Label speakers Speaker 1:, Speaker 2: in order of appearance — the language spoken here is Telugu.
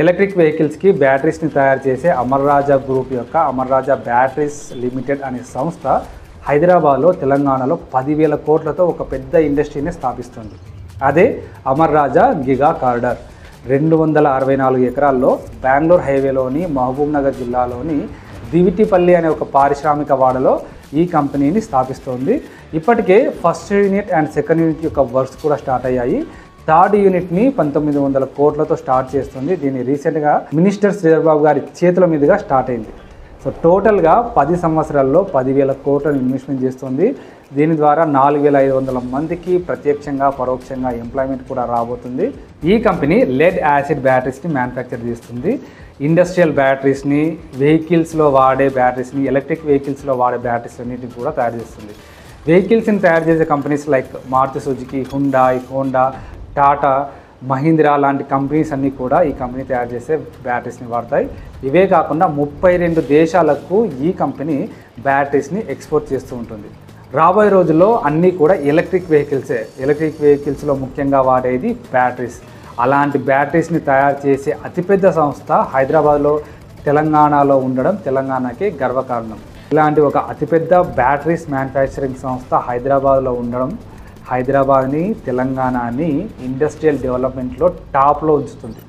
Speaker 1: ఎలక్ట్రిక్ వెహికల్స్కి బ్యాటరీస్ని తయారు చేసే అమర్ రాజా గ్రూప్ యొక్క అమర్ రాజా బ్యాటరీస్ లిమిటెడ్ అనే సంస్థ హైదరాబాద్లో తెలంగాణలో 10,000 కోట్లతో ఒక పెద్ద ఇండస్ట్రీని స్థాపిస్తుంది. అదే అమర్ రాజా గిగా కార్డర్. 264 ఎకరాల్లో బెంగళూరు హైవేలోని మహబూబ్ నగర్ జిల్లాలోని దివిటిపల్లి అనే ఒక పారిశ్రామిక వాడలో ఈ కంపెనీని స్థాపిస్తోంది. ఇప్పటికే first unit and second unit యొక్క వర్క్స్ కూడా స్టార్ట్ అయ్యాయి. థర్డ్ యూనిట్ని 1900 కోట్లతో స్టార్ట్ చేస్తుంది. దీన్ని రీసెంట్గా మినిస్టర్ శ్రీధర్బాబు గారి చేతుల మీదుగా స్టార్ట్ అయింది. సో టోటల్గా 10 సంవత్సరాల్లో 10,000 కోట్లను ఇన్వెస్ట్మెంట్ చేస్తుంది. దీని ద్వారా 4,500 మందికి ప్రత్యక్షంగా పరోక్షంగా ఎంప్లాయ్మెంట్ కూడా రాబోతుంది. ఈ కంపెనీ లెడ్ యాసిడ్ బ్యాటరీస్ని మ్యానుఫ్యాక్చర్ చేస్తుంది. ఇండస్ట్రియల్ బ్యాటరీస్ని, వెహికల్స్లో వాడే బ్యాటరీస్ని, ఎలక్ట్రిక్ వెహికల్స్లో వాడే బ్యాటరీస్ అన్నిటిని కూడా తయారు చేస్తుంది. వెహికల్స్ని తయారు చేసే companies like Maruti Suzuki, Hyundai, Honda, Tata, Mahindra లాంటి కంపెనీస్ అన్నీ కూడా ఈ కంపెనీ తయారు చేసే బ్యాటరీస్ని వాడతాయి. ఇవే కాకుండా 32 దేశాలకు ఈ కంపెనీ బ్యాటరీస్ని ఎక్స్పోర్ట్ చేస్తూ ఉంటుంది. రాబోయే రోజుల్లో అన్నీ కూడా ఎలక్ట్రిక్ వెహికల్సే. ఎలక్ట్రిక్ వెహికల్స్లో ముఖ్యంగా వాడేది బ్యాటరీస్. అలాంటి బ్యాటరీస్ని తయారు చేసే అతిపెద్ద సంస్థ హైదరాబాద్లో తెలంగాణలో ఉండడం తెలంగాణకి గర్వకారణం. ఇలాంటి ఒక అతిపెద్ద బ్యాటరీస్ మ్యానుఫ్యాక్చరింగ్ సంస్థ హైదరాబాద్లో ఉండడం హైదరాబాద్ని, తెలంగాణని ఇండస్ట్రియల్ డెవలప్మెంట్లో టాప్లో ఉంచుతుంది.